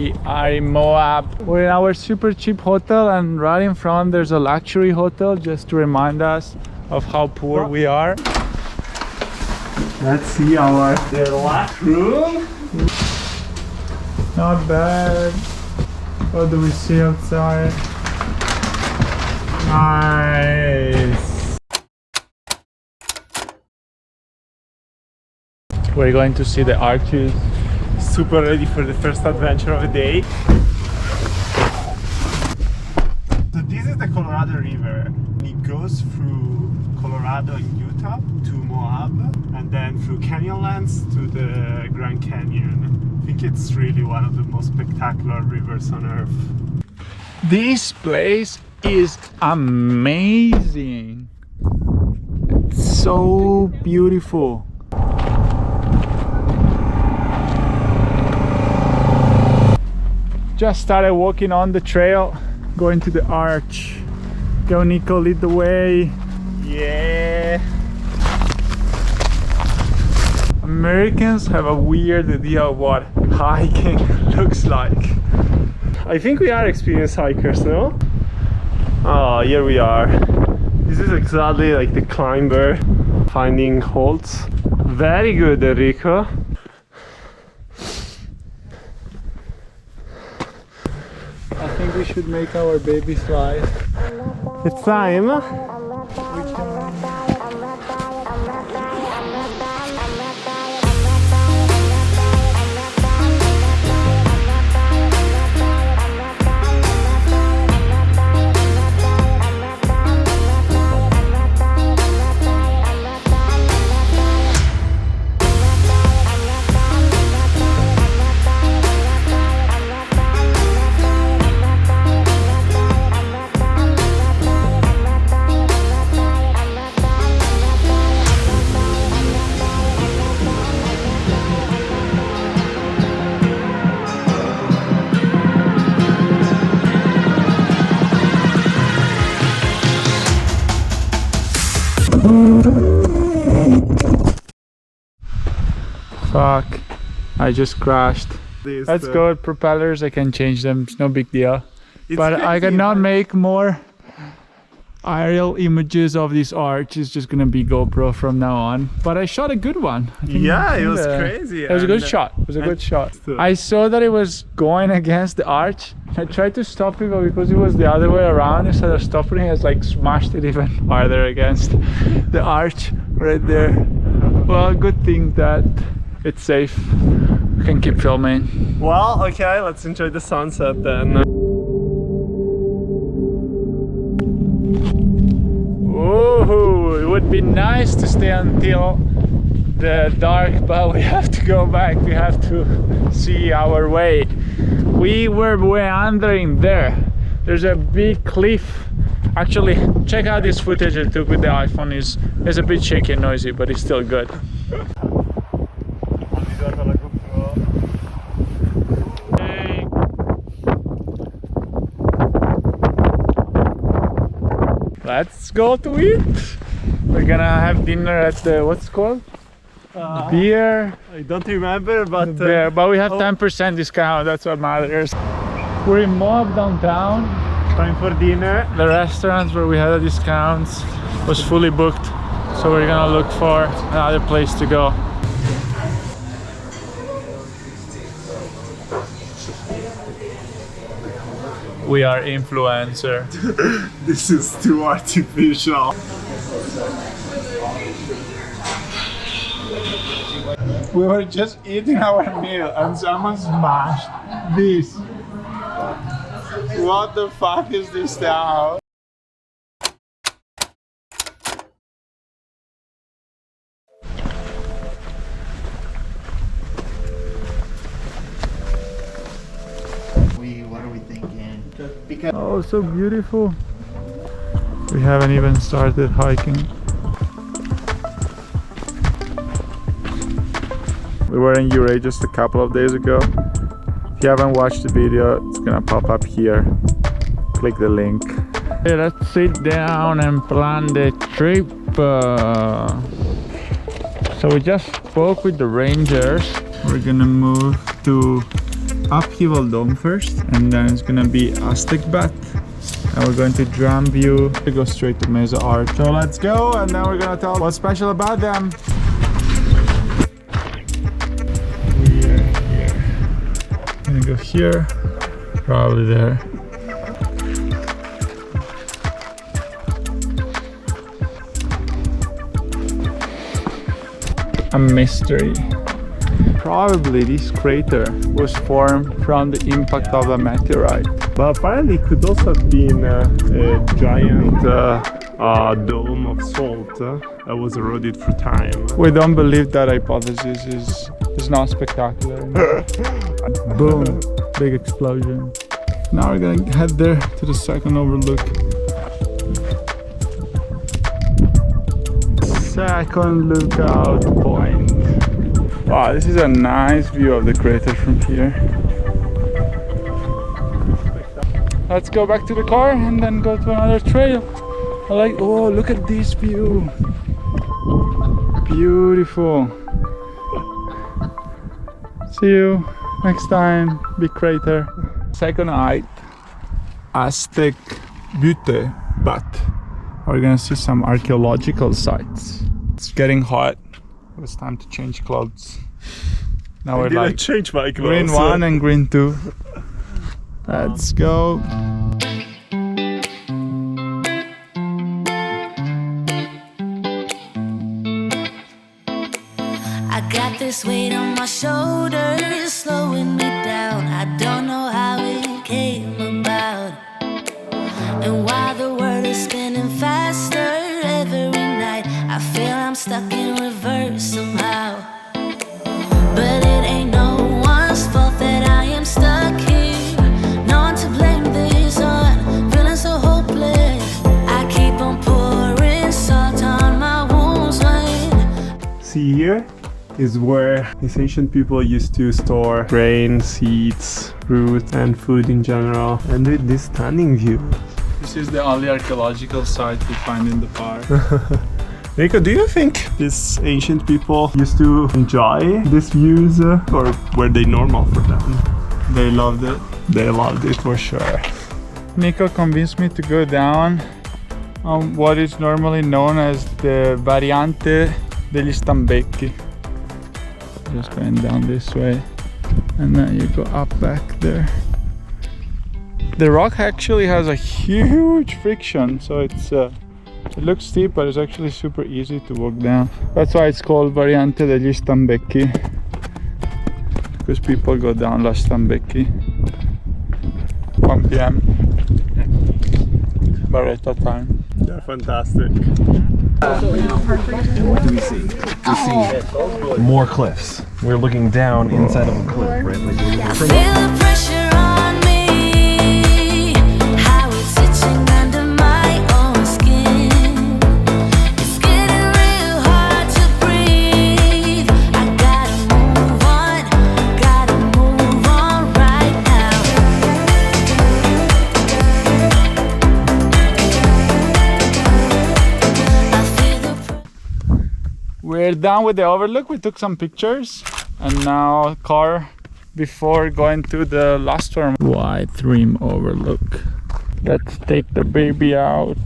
We are in Moab. We're in our super cheap hotel, and right in front there's a luxury hotel just to remind us of how poor we are. Let's see our last room. Not bad. What do we see outside? Nice. We're going to see the arches. Super ready for the first adventure of the day. So this is the Colorado River. It goes through Colorado and Utah to Moab, and then through Canyonlands to the Grand Canyon. I think it's really one of the most spectacular rivers on earth. This place is amazing. It's so beautiful. Just started walking on the trail, going to the arch. Go Nico, lead the way. Yeah. Americans have a weird idea of what hiking looks like. I think we are experienced hikers, no? Oh, here we are. This is exactly like the climber finding holds. Very good, Enrico. I think we should make our baby slide. It's time. Fuck, I just crashed. Let's go with propellers, I can change them, it's no big deal. But I cannot make more aerial images of this arch. It's just gonna be GoPro from now on. But I shot a good one. Yeah, it was crazy. It was a good shot. It was a good shot. I saw that it was going against the arch. I tried to stop it, but because it was the other way around, instead of stopping it, I like smashed it even farther against the arch right there. Well, good thing that it's safe. We can keep filming. Well, okay, let's enjoy the sunset then. Ooh, it would be nice to stay until the dark, but we have to go back. We have to see our way. We were wandering there. There's a big cliff. Actually, check out this footage I took with the iPhone. It's a bit shaky and noisy, but it's still good. Let's go to eat. We're gonna have dinner at the, what's it called? Beer. I don't remember, but But we have 10% discount, that's what matters. We're in Moab downtown. time for dinner. The restaurants where we had the discounts was fully booked, so we're gonna look for another place to go. We are influencer. This is too artificial. We were just eating our meal and someone smashed this. What the fuck is this now? What are we thinking? Because Oh, so beautiful. We haven't even started hiking. We were in Uray just a couple of days ago. If you haven't watched the video, it's gonna pop up here. Click the link. Okay, let's sit down and plan the trip. So we just spoke with the rangers. We're gonna move to upheaval dome first, and then it's gonna be Aztec bat. And we're going to Drum View to go straight to Mesa Arch. So let's go, and then we're gonna tell what's special about them. We're here. Gonna go here, probably there. A mystery. Probably this crater was formed from the impact of a meteorite. But apparently it could also have been a giant dome of salt that was eroded through time. We don't believe that hypothesis is not spectacular. Boom, big explosion. Now we're gonna head there to the second overlook. Second lookout point. Wow, this is a nice view of the crater from here. Let's go back to the car and then go to another trail. Oh, look at this view. Beautiful. See you next time, big crater. Second height, Aztec Butte Bat. We're gonna see some archaeological sites. It's getting hot. It's time to change clothes. Now we're like change my clothes. green 1 and green 2. Let's go. I got this weight on my shoulders, slowing me down. I don't know how it came about. And while the world is spinning faster every night, I feel I'm stuck in reverse somehow. But it ain't no one's fault that I am stuck here. No one to blame this on, feeling so hopeless. I keep on pouring salt on my wounds when. See, here is where these ancient people used to store grain, seeds, fruit, and food in general. And with this stunning view. This is the only archaeological site we find in the park. Nico, do you think these ancient people used to enjoy these views or were they normal for them? They loved it. They loved it for sure. Nico convinced me to go down on what is normally known as the Variante degli Stambecchi. Just going down this way, and then you go up back there. The rock actually has a huge friction, so it's it looks steep, but it's actually super easy to walk down. That's why it's called Variante degli Stambecchi, because people go down La Stambecchi. 1 p.m. Barretta time. They're fantastic. What do we see? We see more cliffs. We're looking down inside of a cliff, right? I feel the pressure on me, how it's itching under my own skin. It's getting real hard to breathe. I gotta move on right now. I feel the We're done with the overlook. We took some pictures, and now car before going to the last one. White rim overlook. Let's take the baby out.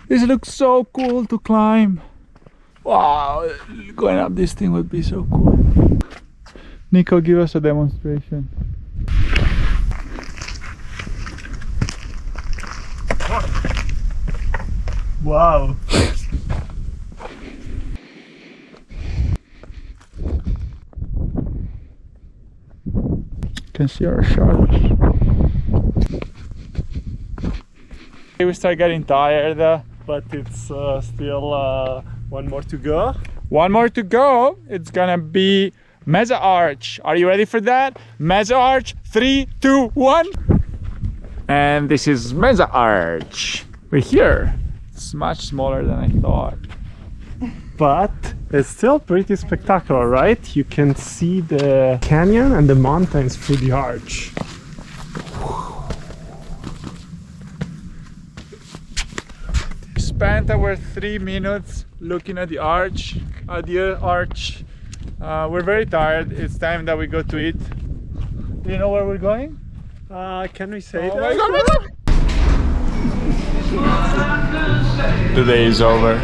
This looks so cool to climb. Wow, going up this thing would be so cool. Nico, give us a demonstration. Wow. Can can see our sharks. We start getting tired, but it's still one more to go. One more to go. It's gonna be Mesa Arch. Are you ready for that? Mesa Arch, 3, 2, 1. And this is Mesa Arch. We're here. It's much smaller than I thought. But it's still pretty spectacular, right? You can see the canyon and the mountains through the arch. We spent our 3 minutes looking at the arch, we're very tired. It's time that we go to eat. Do you know where we're going? Can we say Oh that? my God. The day is over.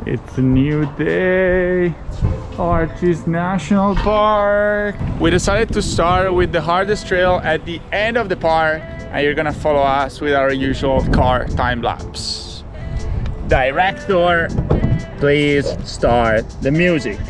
It's a new day. Arches National Park. We decided to start with the hardest trail at the end of the park, and you're gonna follow us with our usual car time lapse. Director, please start the music.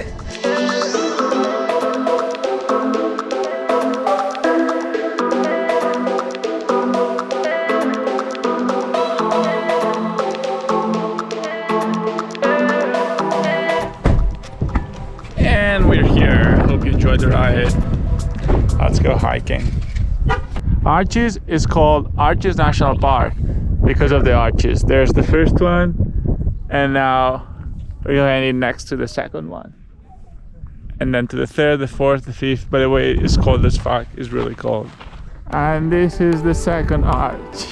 And we're here. Hope you enjoyed the ride. Let's go hiking. Arches is called Arches National Park because of the arches. There's the first one, and now we're heading next to the second one, and then to the third, the fourth, the fifth. By the way, it's cold as fuck. It's really cold. And this is the second arch.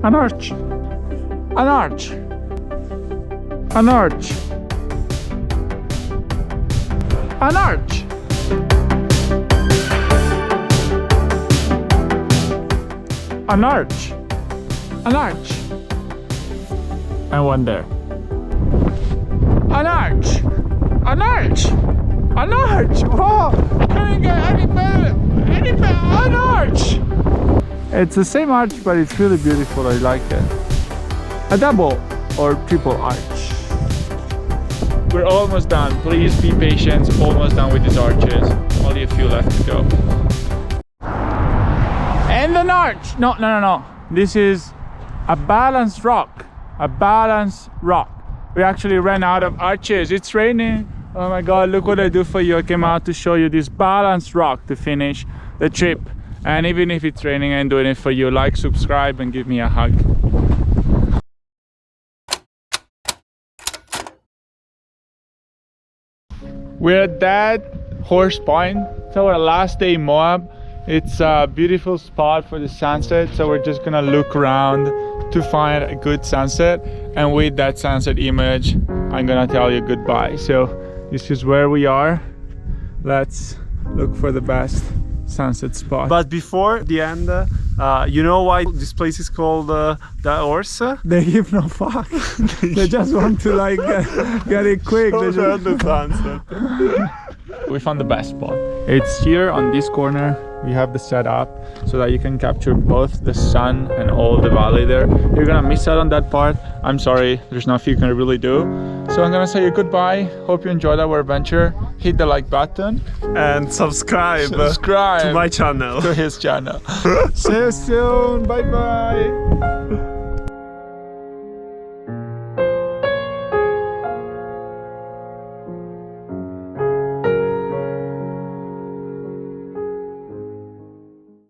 An arch, an arch, an arch, an arch. An arch, an arch, and one there. An arch, an arch, an arch. Wow, couldn't get any better, an arch. It's the same arch, but it's really beautiful. I like it. A double or triple arch. We're almost done. Please be patient. Almost done with these arches. Only a few left to go. And an arch. No. This is a balanced rock. A balanced rock. We actually ran out of arches. It's raining. Oh my God, look what I do for you. I came out to show you this balanced rock to finish the trip. And even if it's raining, I'm doing it for you. Like, subscribe, and give me a hug. We're at Deadhorse Point. It's our last day in Moab. It's a beautiful spot for the sunset, so we're just gonna look around to find a good sunset. And with that sunset image, I'm gonna tell you goodbye. So this is where we are. Let's look for the best sunset spot. But before the end, you know why this place is called Deadhorse? They give no fuck. They just want to like get it quick. They just... the sunset. We found the best spot. It's here on this corner. We have the setup so that you can capture both the sun and all the valley there. You're gonna miss out on that part. I'm sorry, there's nothing you can really do. So I'm gonna say you goodbye. Hope you enjoyed our adventure. Hit the like button And subscribe to my channel. to his channel. See you soon. Bye bye.